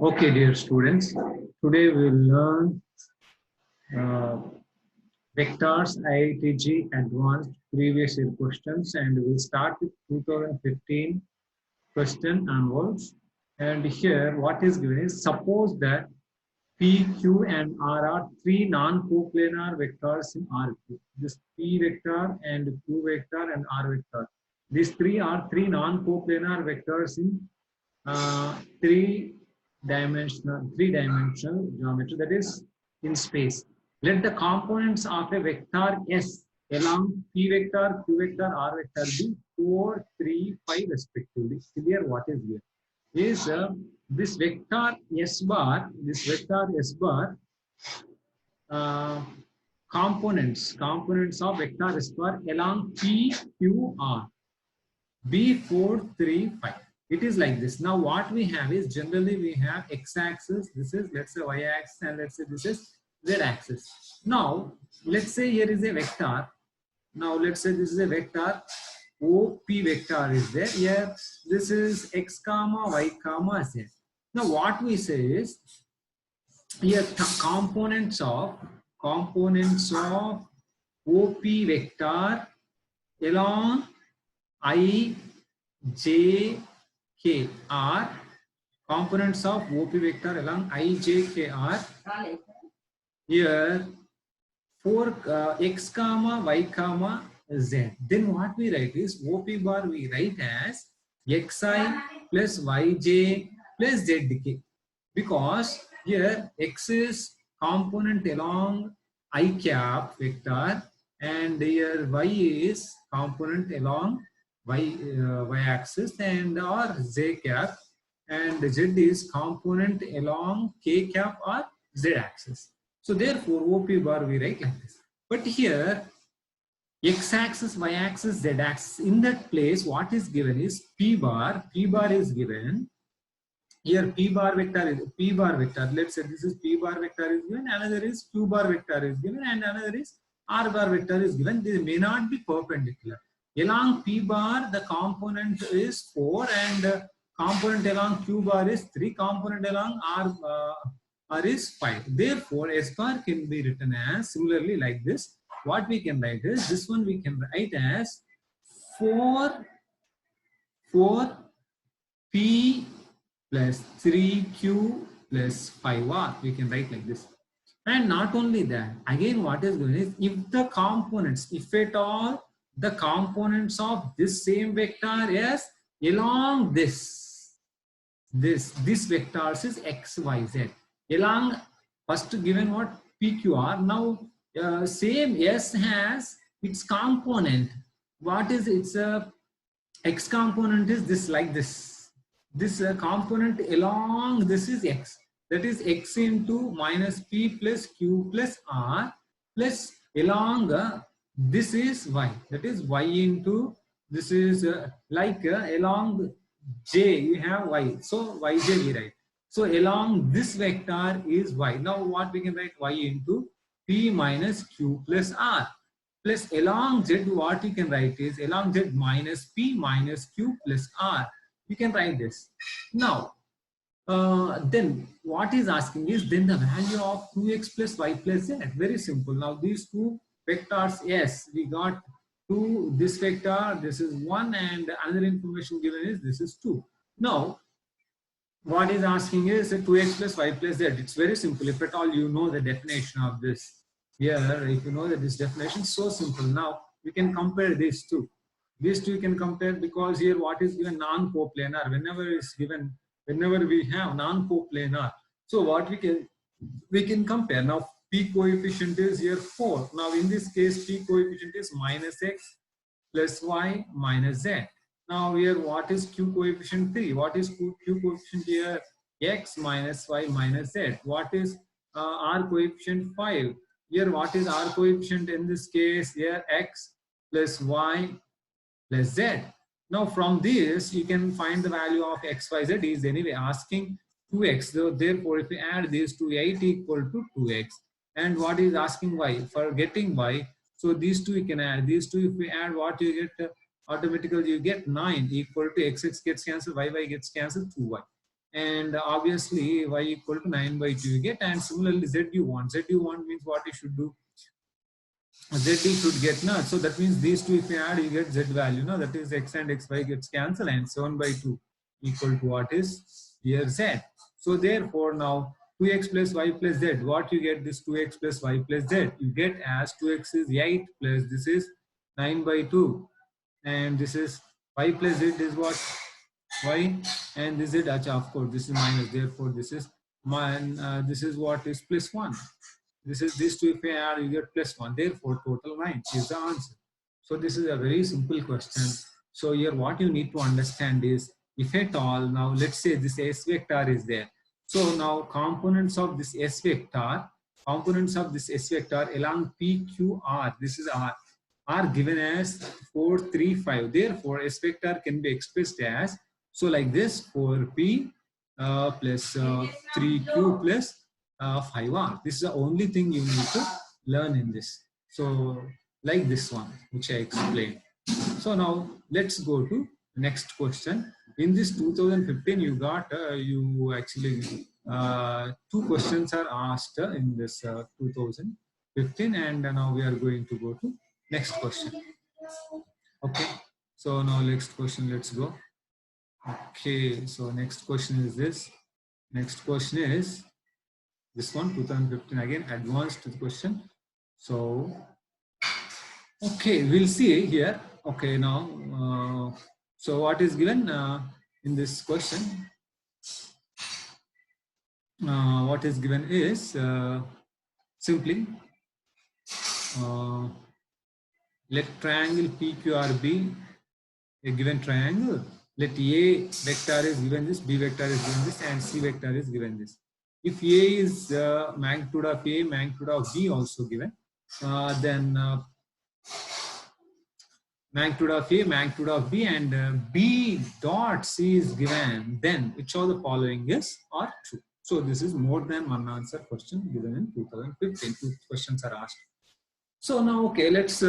Okay, dear students, today we will learn uh, vectors IITG advanced previous year questions, and we will start with 2015 question onwards. And here what is given is, suppose that P, Q and R are three non-coplanar vectors in R3. This P vector and Q vector and R vector. These three are three non-coplanar vectors in three-dimensional geometry, that is in space. Let the components of a vector S along P vector, Q vector, R vector be 4, 3, 5 respectively. Clear what is here? Is this vector S bar, uh, components of vector S bar along P, Q, R. B4, 3, 5. It is like this. Now what we have is, generally we have x-axis, this is let's say y-axis, and let's say this is z-axis. Now let's say here is a vector. Now let's say this is a vector, OP vector is there. Here this is x comma y comma z. Now what we say is, here components of OP vector along I, J, K are components of OP vector along I, J, K are here 4 x comma y comma z. Then what we write is, OP bar we write as xi plus yj plus zk, because here x is component along I cap vector and here y is component along y-axis and or z cap, and z is component along k cap or z-axis. So therefore OP bar we write like this. But here x-axis, y-axis, z-axis, in that place what is given is p bar is given. Here P bar vector, let's say this is P bar vector is given, another is Q bar vector is given, and another is R bar vector is given. They may not be perpendicular. Along P bar the component is 4 and component along Q bar is 3, component along R is 5. Therefore S bar can be written as similarly like this. What we can write is, this one we can write as 4 P plus 3Q plus 5R. We can write like this. And not only that, again what is going is, if the components, if at all the components of this same vector is along this vectors is x, y, z, along first given what PQR. Now same S has its component. What is its x component is this, like this component along this is x, that is x into minus p plus q plus r, plus along this is y, that is y into this is along j you have y, so yj we write. So along this vector is y. Now what we can write, y into p minus q plus r, plus along z what you can write is along z minus p minus q plus r. You can write this. Now then what is asking is, then the value of 2x plus y plus z. Very simple. Now these two vectors, yes, we got 2, this vector, this is 1, and another information given is this is 2. Now what is asking is 2x plus y plus z. It's very simple. If at all you know the definition of this, here if you know that this definition, so simple. Now we can compare these two. These two you can compare, because here what is given, non-coplanar. Whenever is given, whenever we have non-coplanar, so what we can compare. Now p coefficient is here 4. Now in this case p coefficient is minus x plus y minus z. Now here what is q coefficient? 3. What is q coefficient here? X minus y minus z. What is r coefficient? 5. Here what is r coefficient in this case? Here x plus y plus z. Now from this you can find the value of x, y, z is anyway asking 2x. So therefore if we add these to 8 equal to 2x. And what is asking y? For getting y, so these two you can add. These two if we add, what you get, automatically you get 9 equal to x gets cancelled, y gets cancelled, 2y. And obviously y equal to 9 by 2 you get. And similarly z you want means what you should do, z should get no. So that means these two if you add you get z value, no, that is x and xy gets cancelled, and 7 by 2 equal to what is here z. So therefore now 2x plus y plus z, what you get, this 2x plus y plus z you get as 2x is 8 plus this is 9 by 2, and this is y plus z is what, y, and this is of course this is minus, therefore this is this is what is plus 1. This is this two if you add you get plus 1, therefore total 9 is the answer. So this is a very simple question. So here what you need to understand is, if at all, now let's say this s vector is there. So now components of this s vector along PQR, this is R, are given as 4, 3, 5. Therefore s vector can be expressed as, so like this, 4p plus 3q plus 5r. This is the only thing you need to learn in this. So like this one which I explained. So now let's go to the next question. In this 2015 you got you actually 2 questions are asked in this 2015, and now we are going to go to next question. Okay, so now next question, let's go. Okay, so next question is this. Next question is this one, 2015, again advanced question. So okay, we'll see here. Okay, now so what is given in this question, what is given is simply let triangle PQRB a given triangle. Let A vector is given this, B vector is given this, and C vector is given this. If A is magnitude of A, magnitude of B also given, then magnitude of A, magnitude of B, and B dot C is given, then which of the following are true? So this is more than one answer question given in 2015. 2 questions are asked. So now, okay, let's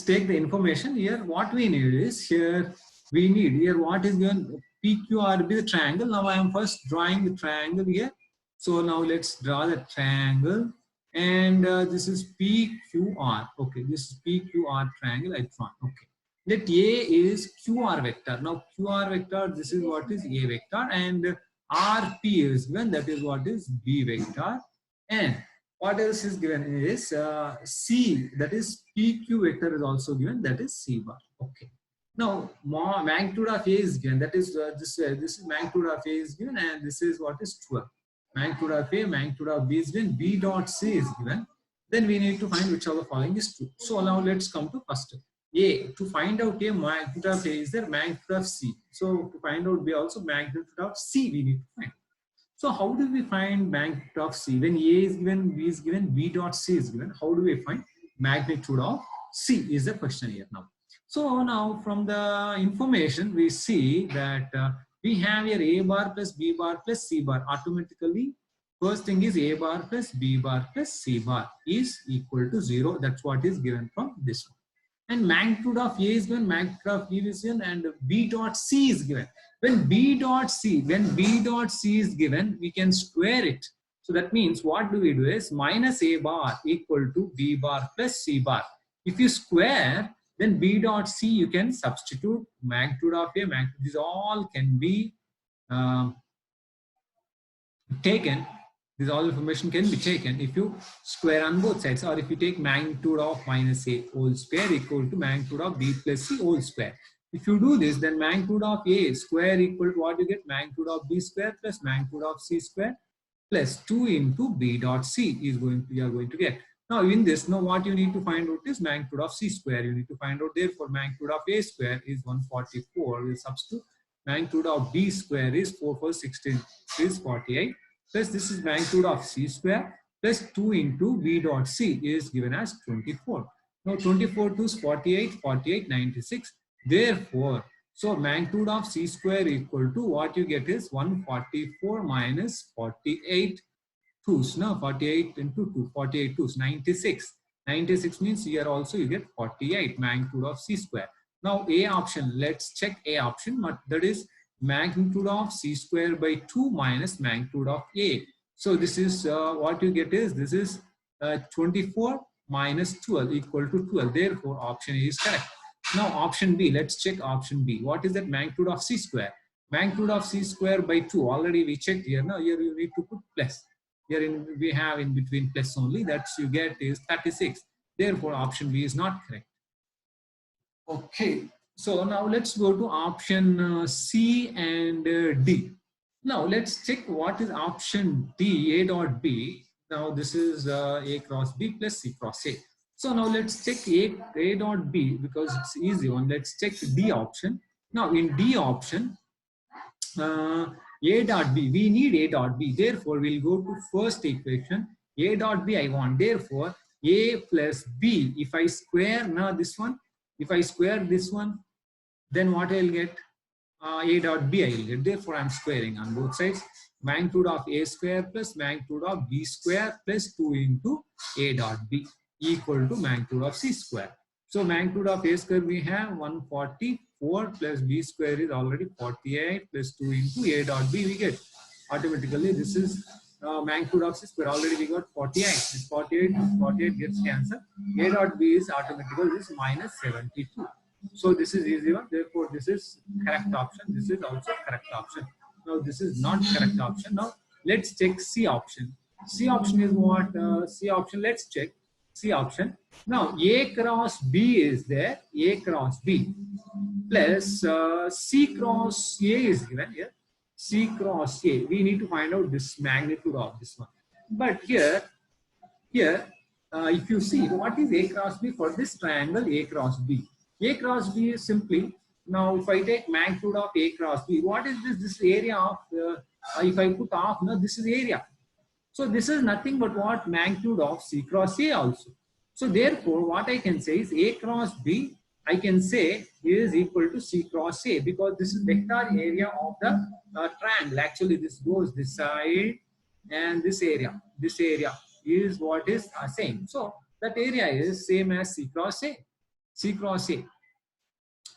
take the information here. What we need is here, we need here what is given, PQRB, the triangle. Now I am first drawing the triangle here. So now let's draw the triangle, and this is PQR. Okay, this is PQR triangle I draw. Okay, let A is QR vector. Now QR vector, this is what is A vector, and RP is given, that is what is B vector, and what else is given is C, that is PQ vector is also given, that is C bar. Okay. Now magnitude of A is given, that is this is magnitude of A is given, and this is what is 12. Magnitude of A, magnitude of B is given, B dot C is given. Then we need to find which of the following is true. So now let's come to first A. To find out A, magnitude of A is there, magnitude of C. So to find out B also, magnitude of C we need to find. So how do we find magnitude of C? When A is given, B is given, B dot C is given, how do we find magnitude of C is the question here now. So now from the information we see that we have here A bar plus B bar plus C bar. Automatically, first thing is A bar plus B bar plus C bar is equal to 0. That's what is given from this one. And magnitude of A is given, magnitude of B is given, and B dot C is given. When B dot C is given, we can square it. So that means what do we do is minus A bar equal to B bar plus C bar. If you square, then B dot C you can substitute magnitude of A, magnitude, these all can be taken. This all information can be taken if you square on both sides, or if you take magnitude of minus A whole square equal to magnitude of B plus C whole square. If you do this, then magnitude of A square equal to what you get, magnitude of B square plus magnitude of C square plus 2 into B dot C is going to, you are going to get. Now in this, now what you need to find out is magnitude of C square. You need to find out, therefore magnitude of A square is 144. We'll substitute. Magnitude of B square is 4 4 16 is 48. Plus this is magnitude of C square plus 2 into B dot C is given as 24. Now 24 to 48, 48, 96. Therefore, so magnitude of C square equal to what you get is 144 minus 48 twos. Now 48 into 2, 48 twos, 96. 96 means here also you get 48 magnitude of C square. Now A option, let's check A option, but that is magnitude of C square by 2 minus magnitude of A. So this is what you get is, this is 24 minus 12 equal to 12. Therefore, option A is correct. Now option B, let's check option B. What is that magnitude of C square? Magnitude of C square by 2, already we checked here. Now here you need to put plus. Here we have in between plus only, that you get is 36. Therefore, option B is not correct. Okay, so now let's go to option C and D. Now let's check what is option D, A dot B. Now this is A cross B plus C cross A. So now let's check A dot B because it's easy one. Let's check D option. Now in D option, A dot B, we need A dot B. Therefore, we'll go to first equation. A dot B I want. Therefore, A plus B. If I square now this one, if I square this one, then what I'll get? A dot B I will get. Therefore, I'm squaring on both sides. Magnitude of A square plus magnitude of B square plus 2 into A dot B equal to magnitude of C square. So magnitude of A square we have 144 plus B square is already 48 plus 2 into A dot B we get. Automatically this is magnitude of C square, already we got 48. This 48 gets cancelled. A dot B is automatically this minus 72. So this is easy one. Therefore this is correct option. This is also correct option. Now this is not correct option. Now let's check C option. C option is what? C option, let's check C option. Now A cross B is there. A cross B plus C cross A is given here. C cross A. We need to find out this magnitude of this one. But here, if you see what is A cross B for this triangle A cross B. A cross B is simply, now if I take magnitude of A cross B, what is this? This area of, if I put off, no, this is area. So this is nothing but what? Magnitude of C cross A also. So therefore, what I can say is A cross B, I can say is equal to C cross A because this is vector area of the triangle. Actually, this goes this side and this area is what is same. So that area is same as C cross A. C cross A.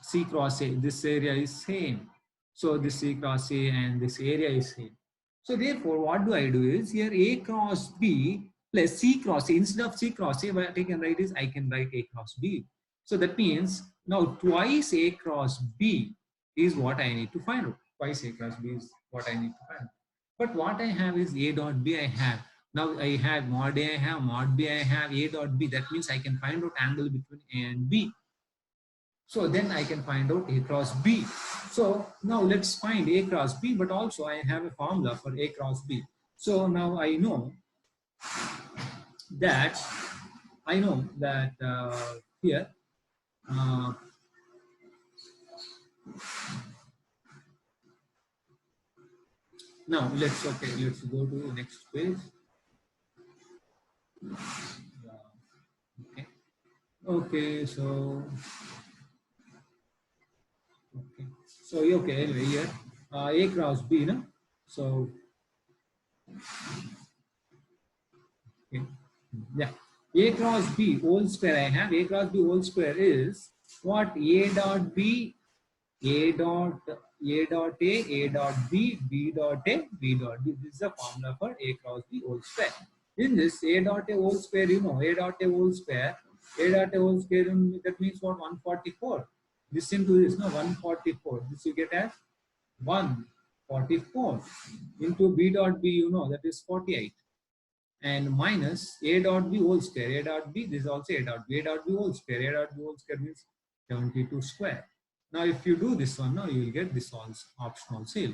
C cross A. This area is same. So this C cross A and this area is same. So therefore, what do I do is here A cross B plus C cross A. Instead of C cross A, what I can write is I can write A cross B. So that means now twice A cross B is what I need to find out. Twice A cross B is what I need to find out. But what I have is A dot B I have. Now I have mod A I have, mod B I have, A dot B. That means I can find out angle between A and B. So then I can find out A cross B. So now let's find A cross B, but also I have a formula for A cross B. So now I know that here now let's go to the next page. Okay, so anyway here A cross B, no? So okay. Yeah, A cross B whole square I have. A cross B whole square is what? A dot B, A dot A dot A dot B, B dot A, B dot B. This is the formula for A cross B whole square. In this A dot A whole square, you know, A dot A whole square, that means what? 144. This into this, no, 144. This you get as 144 into B dot B, you know, that is 48. And minus A dot B whole square. A dot B, this is also A dot B. A dot B whole square. A dot B whole square means 72 square. Now, if you do this one, now you will get this also, option also.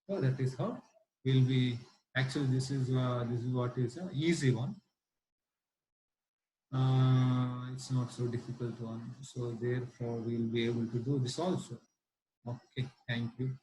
So that is how will be. Actually, this is what is an easy one. It's not so difficult one. So therefore, we will be able to do this also. Okay, thank you.